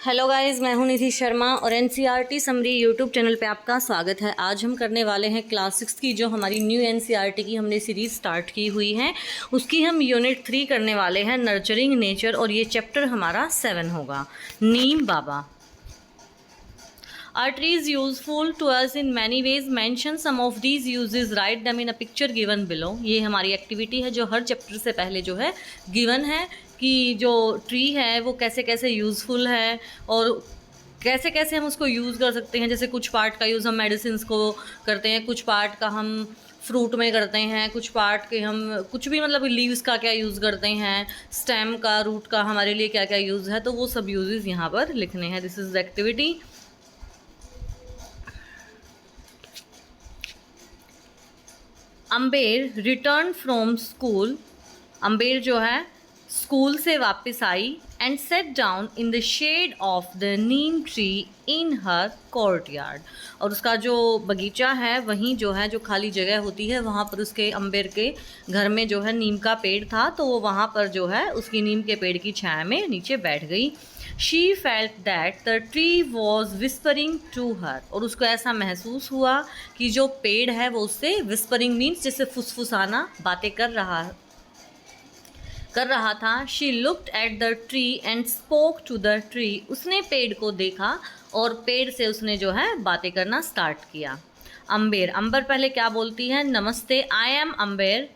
Hello guys, मैं हूं निधि शर्मा और एनसीईआरटी समरी यूट्यूब चैनल पे आपका स्वागत है। आज हम करने वाले हैं क्लास 6 की जो हमारी न्यू एनसीईआरटी की हमने सीरीज़ स्टार्ट की हुई है, उसकी हम यूनिट 3 करने वाले हैं, नर्चरिंग नेचर, और ये चैप्टर हमारा 7 होगा, नीम बाबा। Are trees useful to us in many ways? Mention some of these uses. Write them in a picture given below. ये हमारी एक्टिविटी है जो हर चैप्टर से पहले जो है गिवन है कि जो ट्री है वो कैसे कैसे यूज़फुल है और कैसे कैसे हम उसको यूज़ कर सकते हैं। जैसे कुछ पार्ट का यूज़ हम मेडिसिन को करते हैं, कुछ पार्ट का हम फ्रूट में करते हैं, कुछ पार्ट के हम कुछ भी मतलब लीव्स का क्या यूज़ करते हैं, स्टेम का, रूट का हमारे लिए क्या क्या यूज़ है, तो वो सब यूजेस यहाँ पर लिखने हैं। This is the activity. Amber return from school. Amber जो है स्कूल से वापस आई and sat down in the shade of the neem tree in her courtyard. और उसका जो बगीचा है वहीं जो है जो खाली जगह होती है वहाँ पर उसके अम्बेर के घर में जो है नीम का पेड़ था, तो वो वहाँ पर जो है उसकी नीम के पेड़ की छाया में नीचे बैठ गई। She felt that the tree was whispering to her। और उसको ऐसा महसूस हुआ कि जो पेड़ है वो उससे whispering means जैसे फुसफुसाना, बातें कर रहा था। She looked at the tree and spoke to the tree। उसने पेड़ को देखा और पेड़ से उसने जो है बातें करना स्टार्ट किया। अम्बेर, अंबर पहले क्या बोलती है? नमस्ते, I am Amber,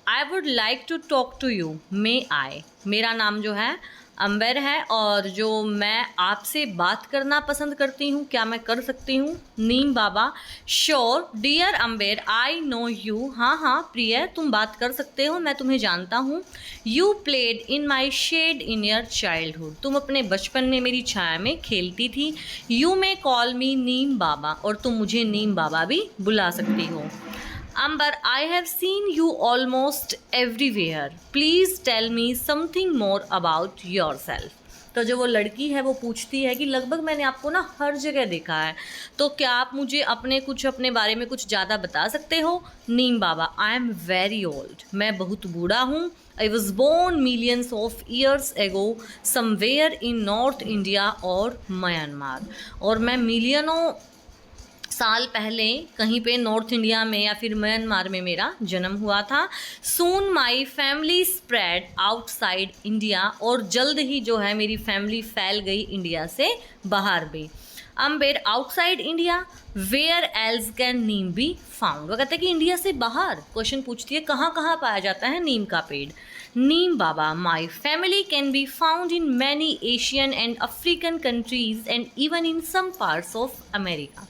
I would like to talk to you, may I. मेरा नाम जो है अम्बर है और जो मैं आपसे बात करना पसंद करती हूँ, क्या मैं कर सकती हूँ? Neem Baba, sure dear Amber, I know you. हाँ हाँ प्रिय, तुम बात कर सकते हो, मैं तुम्हें जानता हूँ। You played in my shade in your childhood. तुम अपने बचपन में मेरी छाया में खेलती थी। You may call me Neem Baba. और तुम मुझे नीम बाबा भी बुला सकती हो। Amber, I have seen you almost everywhere, please tell me something more about yourself. तो जो वो लड़की है वो पूछती है कि लगभग मैंने आपको ना हर जगह देखा है, तो क्या आप मुझे अपने बारे में कुछ ज़्यादा बता सकते हो? Neem Baba, I am very old, मैं बहुत बूढ़ा हूँ। I was born millions of years ago somewhere in north India और म्यांमार। और मैं मिलियनों साल पहले कहीं पे नॉर्थ इंडिया में या फिर म्यांमार में मेरा जन्म हुआ था। Soon my family spread outside India. और जल्द ही जो है मेरी फैमिली फैल गई इंडिया से बाहर भी। Amber, outside India, where else can neem be found. वो कहते हैं कि इंडिया से बाहर। क्वेश्चन पूछती है कहाँ कहाँ पाया जाता है नीम का पेड़? Neem Baba, my family can be found in many Asian and African countries and even in some parts of America.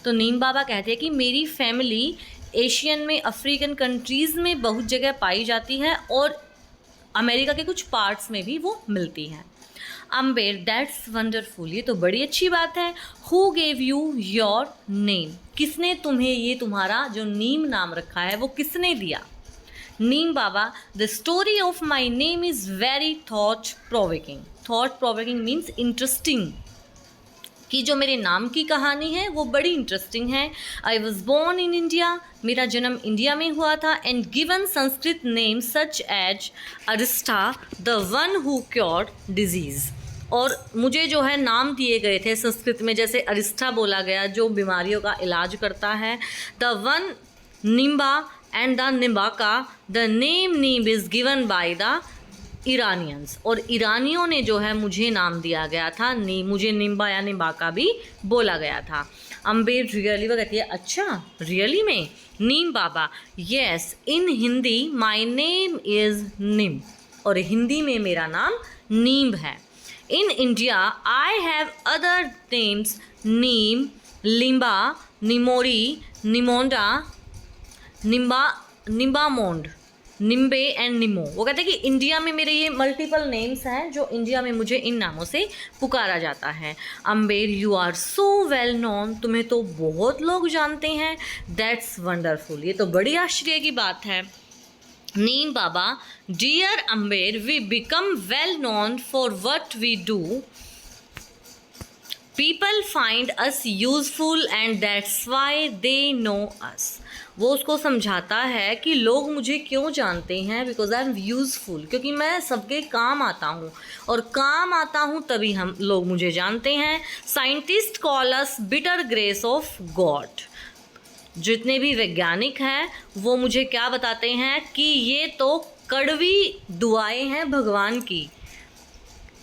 तो नीम बाबा कहते हैं कि मेरी फैमिली एशियन में, अफ्रीकन कंट्रीज़ में बहुत जगह पाई जाती है और अमेरिका के कुछ पार्ट्स में भी वो मिलती हैं। अम्बेर, दैट्स वंडरफुल, ये तो बड़ी अच्छी बात है। Who gave you your name. किसने तुम्हें ये तुम्हारा जो नीम नाम रखा है वो किसने दिया? Neem Baba, the story of my name is very thought provoking. Thought provoking means interesting, कि जो मेरे नाम की कहानी है वो बड़ी इंटरेस्टिंग है। I was born in India, मेरा जन्म इंडिया में हुआ था। And given Sanskrit name such as Arishta, the one who cured disease. और मुझे जो है नाम दिए गए थे संस्कृत में, जैसे अरिस्टा बोला गया जो बीमारियों का इलाज करता है। The one nimba and the nimbaka, the name neem is given by the Iranians. और ईरानियों ने जो है मुझे नाम दिया गया था, मुझे निम्बा या निम्बाका भी बोला गया था। अम्बेर, रियली, वो कहती है अच्छा रियली में? Neem Baba, yes in Hindi my name is nim. और हिंदी में मेरा नाम नीम है। In India I have other names, neem, limba, nimori, nimonda, nimbamond, nimbe and nimo. वो कहते हैं कि इंडिया में मेरे ये मल्टीपल नेम्स हैं जो इंडिया में मुझे इन नामों से पुकारा जाता है। Amber, you are so well known, तुम्हें तो बहुत लोग जानते हैं। दैट्स वंडरफुल, ये तो बड़ी आश्चर्य की बात है। Neem Baba, dear Amber, we become well known for what we do. People find us useful and that's why they know us। वो उसको समझाता है कि लोग मुझे क्यों जानते हैं, बिकॉज आई एम यूज़फुल, क्योंकि मैं सबके काम आता हूँ और काम आता हूँ तभी हम लोग मुझे जानते हैं। Scientist call us bitter grace of God. जितने भी वैज्ञानिक हैं वो मुझे क्या बताते हैं कि ये तो कड़वी दुआएं हैं भगवान की।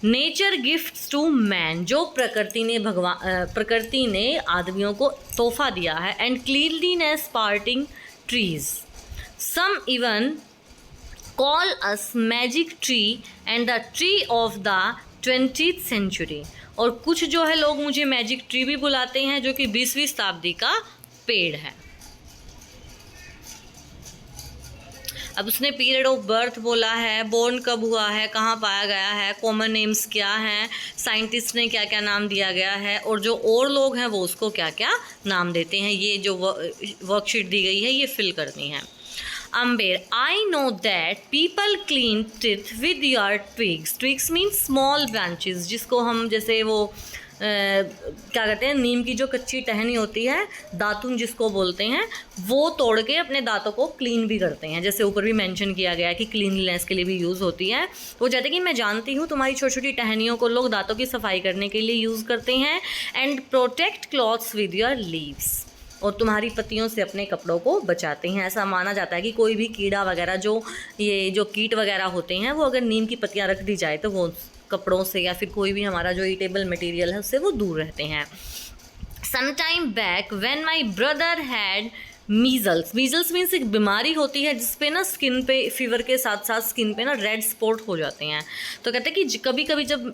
नेचर गिफ्ट्स टू मैन, जो प्रकृति ने आदमियों को तोहफा दिया है। And cleanliness parting trees, some even call us magic tree and the tree of the 20th century. और कुछ जो है लोग मुझे मैजिक ट्री भी बुलाते हैं, जो कि 20वीं शताब्दी का पेड़ है। अब उसने पीरियड ऑफ बर्थ बोला है, बोर्न कब हुआ है, कहाँ पाया गया है, कॉमन नेम्स क्या हैं, साइंटिस्ट ने क्या क्या नाम दिया गया है, और जो और लोग हैं वो उसको क्या क्या नाम देते हैं। ये जो वर्कशीट दी गई है ये फिल करनी है। Amber, I know that people clean teeth with your twigs. Twigs mean small branches, जिसको हम जैसे वो क्या कहते हैं, नीम की जो कच्ची टहनी होती है, दातुन जिसको बोलते हैं, वो तोड़ के अपने दांतों को क्लीन भी करते हैं। जैसे ऊपर भी मेंशन किया गया है कि क्लीनलीनेस के लिए भी यूज़ होती है। वो कहते हैं कि मैं जानती हूँ तुम्हारी छोटी छोटी टहनियों को लोग दांतों की सफाई करने के लिए यूज़ करते हैं। And protect clothes with your leaves, और तुम्हारी पत्तियों से अपने कपड़ों को बचाते हैं। ऐसा माना जाता है कि कोई भी कीड़ा वगैरह जो कीट वगैरह होते हैं, वो अगर नीम की पत्तियाँ रख दी जाए तो वो कपड़ों से या फिर कोई भी हमारा जो ईटेबल मटेरियल है उससे वो दूर रहते हैं। Some time back when my brother had measles, measles means एक बीमारी होती है जिसपे ना स्किन पे, फीवर के साथ साथ स्किन पे ना रेड स्पॉट हो जाते हैं। तो कहते हैं कि कभी कभी जब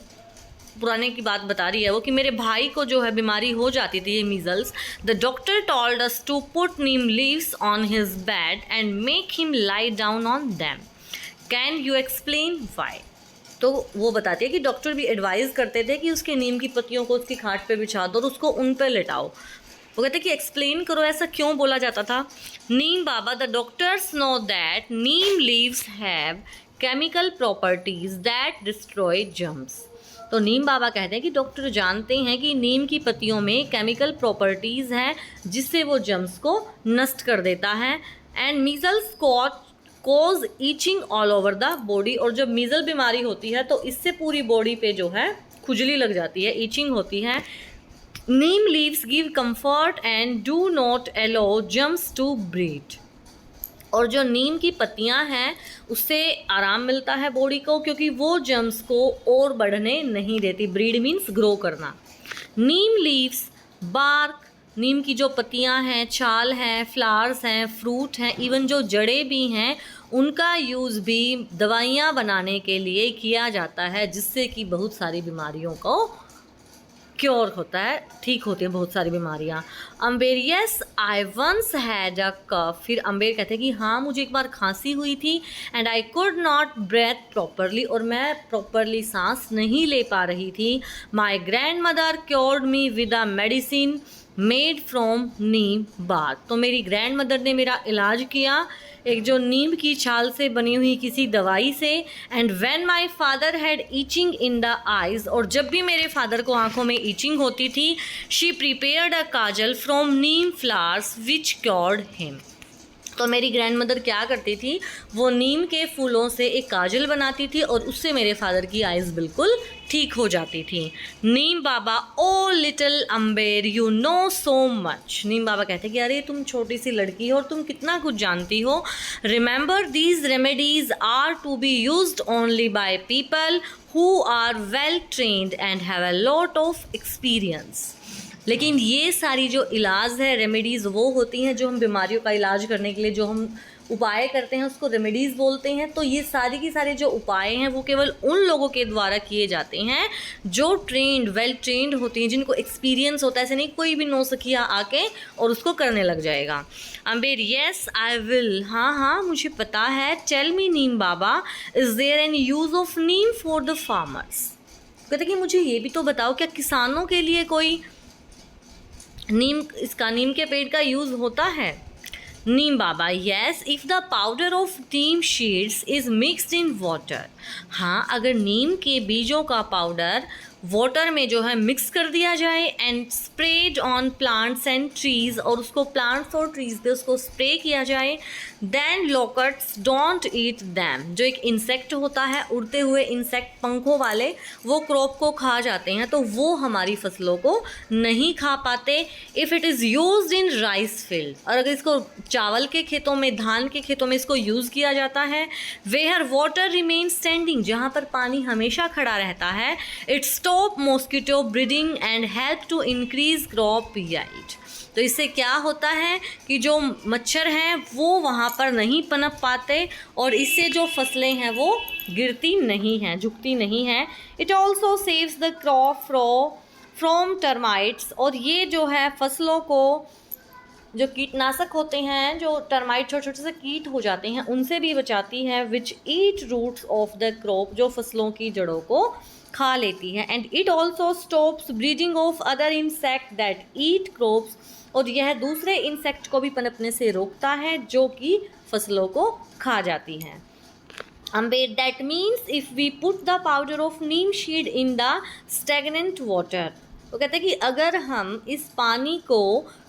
पुराने की बात बता रही है वो, कि मेरे भाई को जो है बीमारी हो जाती थी ये measles, the doctor told us to put neem leaves on his bed and make him lie down on them. Can you explain why? तो वो बताती है कि डॉक्टर भी एडवाइज़ करते थे कि उसके नीम की पत्तियों को उसकी खाट पे बिछा दो और उसको उन पर लेटाओ। वो कहते हैं कि एक्सप्लेन करो ऐसा क्यों बोला जाता था। Neem Baba, the doctors know that neem leaves have chemical properties that destroy germs. तो नीम बाबा कहते हैं कि डॉक्टर जानते हैं कि नीम की पत्तियों में केमिकल प्रॉपर्टीज़ हैं जिससे वो जर्म्स को नष्ट कर देता है। And measles cause itching all over the body, और जब मीजल बीमारी होती है तो इससे पूरी बॉडी पे जो है खुजली लग जाती है, ईचिंग होती है। Neem leaves give comfort and do not allow germs to breed. और जो नीम की पत्तियां हैं उससे आराम मिलता है बॉडी को, क्योंकि वो जर्म्स को और बढ़ने नहीं देती। ब्रीड मीन्स ग्रो करना। नीम लीव्स, बार्क, नीम की जो पत्तियां हैं, छाल हैं, फ्लावर्स हैं, फ्रूट हैं, इवन जो जड़ें भी हैं, उनका यूज़ भी दवाइयाँ बनाने के लिए किया जाता है, जिससे कि बहुत सारी बीमारियों को क्योर होता है, ठीक होती है बहुत सारी बीमारियाँ। Amber, yes I once had a cough. फिर अम्बेर कहते हैं कि हाँ मुझे एक बार खांसी हुई थी। And I could not breathe properly, और मैं प्रॉपरली सांस नहीं ले पा रही थी। My grand mother cured me with a medicine made from neem bark. तो मेरी ग्रैंड मदर ने मेरा इलाज किया एक जो नीम की छाल से बनी हुई किसी दवाई से। And when my father had itching in the eyes, और जब भी मेरे फादर को आंखों में ईचिंग होती थी, she prepared a Kajal from Neem flowers which cured him. तो मेरी ग्रैंड मदर क्या करती थी, वो नीम के फूलों से एक काजल बनाती थी और उससे मेरे फादर की आइज़ बिल्कुल ठीक हो जाती थी। Neem Baba, oh little Amber you know so much. Neem Baba कहते हैं कि अरे तुम छोटी सी लड़की हो और तुम कितना कुछ जानती हो। Remember these remedies are to be used only by people who are well trained and have a lot of experience. लेकिन ये सारी जो इलाज है, रेमेडीज़, वो होती हैं जो हम बीमारियों का इलाज करने के लिए जो हम उपाय करते हैं उसको रेमेडीज़ बोलते हैं। तो ये सारी की सारे जो उपाय हैं वो केवल उन लोगों के द्वारा किए जाते हैं जो ट्रेंड, वेल ट्रेंड होती हैं, जिनको एक्सपीरियंस होता है। ऐसे नहीं कोई भी नौसिखिया आके और उसको करने लग जाएगा। अम्बेर, येस आई विल, हाँ हाँ मुझे पता है। Tell me Neem Baba, is there any use of neem for the farmers. कहते कि मुझे ये भी तो बताओ, क्या किसानों के लिए कोई नीम के पेड़ का यूज़ होता है? Neem Baba, yes if the powder of neem seeds is mixed in water. हाँ, अगर नीम के बीजों का पाउडर वाटर में जो है मिक्स कर दिया जाए and spread on plants and trees, और उसको प्लांट्स और ट्रीज पे उसको स्प्रे किया जाए। Then locusts don't eat them, जो एक इंसेक्ट होता है, उड़ते हुए इंसेक्ट पंखों वाले, वो क्रॉप को खा जाते हैं, तो वो हमारी फसलों को नहीं खा पाते। If it is used in rice field, और अगर इसको चावल के खेतों में, धान के खेतों में इसको यूज़ किया जाता है। वेयर वाटर रिमेन स्टैंडिंग, जहाँ पर पानी हमेशा खड़ा रहता है। It stop mosquito breeding and help to increase crop yield. तो इससे क्या होता है कि जो मच्छर हैं वो वहाँ पर नहीं पनप पाते, और इससे जो फसलें हैं वो गिरती नहीं हैं, झुकती नहीं हैं। It also saves the crop from termites, और ये जो है फसलों को, जो कीटनाशक होते हैं, जो टर्माइट छोटे छोटे से कीट हो जाते हैं, उनसे भी बचाती है। विच ईट रूट्स ऑफ द क्रॉप, जो फसलों की जड़ों को खा लेती है। And it also stops breeding of other insect that eat crops, और यह दूसरे इंसेक्ट को भी पनपने से रोकता है जो कि फसलों को खा जाती हैं। Ambed, that means if we put the powder of neem seed in the stagnant water, तो कहते हैं कि अगर हम इस पानी को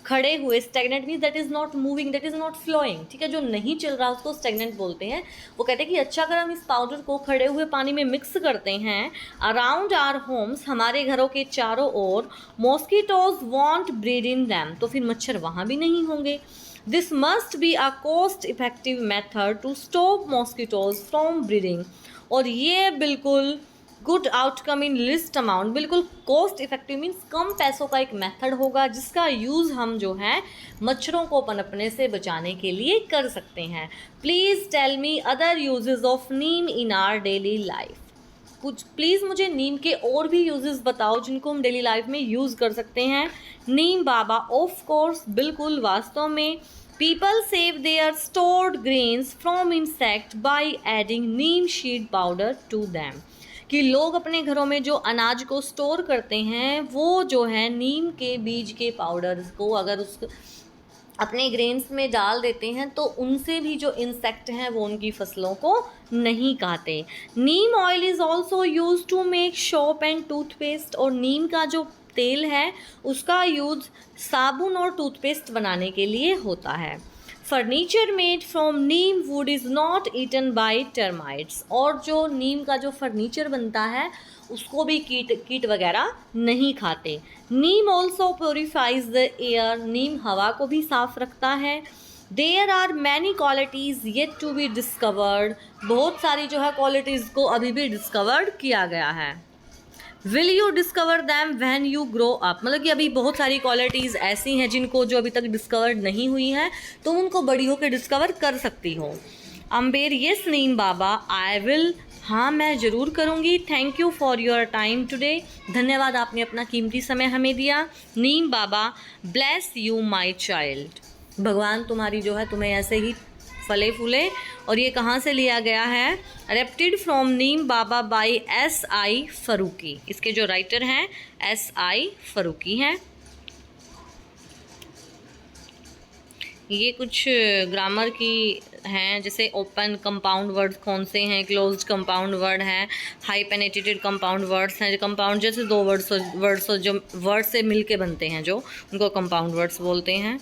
खड़े हुए, stagnant means that is not moving, that is not flowing, ठीक है, जो नहीं चल रहा उसको स्टैगनेंट बोलते हैं। वो कहते हैं कि अच्छा अगर हम इस पाउडर को खड़े हुए पानी में मिक्स करते हैं अराउंड आवर होम्स, हमारे घरों के चारों ओर, mosquitoes won't breed in them, तो फिर मच्छर वहाँ भी नहीं होंगे। This must be a cost-effective method to stop mosquitoes from breeding, और ये बिल्कुल good outcome in list amount, बिल्कुल कॉस्ट इफेक्टिव मीन्स कम पैसों का एक मेथड होगा जिसका यूज़ हम जो है मच्छरों को पनपने से बचाने के लिए कर सकते हैं। Please tell me other uses of neem in our daily life. कुछ प्लीज़ मुझे नीम के और भी यूजेस बताओ जिनको हम डेली लाइफ में यूज़ कर सकते हैं। नीम बाबा, ऑफ कोर्स, बिल्कुल, वास्तव में। People save their stored grains from insect by adding neem seed powder to them, कि लोग अपने घरों में जो अनाज को स्टोर करते हैं वो जो है नीम के बीज के पाउडर को अगर उस अपने ग्रेन्स में डाल देते हैं तो उनसे भी जो इंसेक्ट हैं वो उनकी फसलों को नहीं खाते। Neem oil is also use to make soap and toothpaste, और नीम का जो तेल है उसका यूज साबुन और टूथपेस्ट बनाने के लिए होता है। Furniture made from neem wood is not eaten by termites, और जो नीम का जो फर्नीचर बनता है उसको भी कीट वगैरह नहीं खाते। Neem also purifies the air, नीम हवा को भी साफ रखता है। There are many qualities yet to be discovered, बहुत सारी जो है क्वालिटीज़ को अभी भी डिस्कवर्ड किया गया है। Will you discover them when you grow up, मतलब कि अभी बहुत सारी क्वालिटीज़ ऐसी हैं जिनको जो अभी तक डिस्कवर्ड नहीं हुई हैं, तुम उनको बड़ी होकर डिस्कवर कर सकती हो। Amber, yes Neem Baba, I will, हाँ मैं ज़रूर करूँगी। Thank you for your time today, धन्यवाद आपने अपना कीमती समय हमें दिया। नीम बाबा, ब्लेस यू माई चाइल्ड, भगवान तुम्हारी जो है तुम्हें ऐसे ही फले फूले। और ये कहाँ से लिया गया है? Adapted from Neem Baba by S.I. Farooqui, इसके जो राइटर हैं S.I. फरूकी हैं। ये कुछ ग्रामर की हैं, जैसे ओपन कंपाउंड वर्ड्स कौन से हैं, क्लोज्ड कंपाउंड वर्ड हैं, हाई पेनेट्रेटेड कंपाउंड वर्ड्स हैं। जो कंपाउंड जैसे दो वर्ड्स जो वर्ड से मिल के बनते हैं जो, उनको कंपाउंड वर्ड्स बोलते हैं।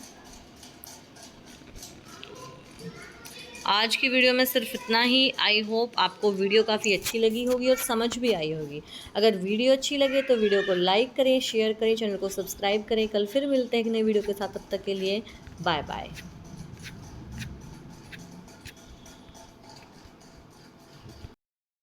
आज की वीडियो में सिर्फ इतना ही। आई होप आपको वीडियो काफ़ी अच्छी लगी होगी और समझ भी आई होगी। अगर वीडियो अच्छी लगे तो वीडियो को लाइक करें, शेयर करें, चैनल को सब्सक्राइब करें। कल फिर मिलते हैं एक नई वीडियो के साथ, तब तक के लिए बाय बाय।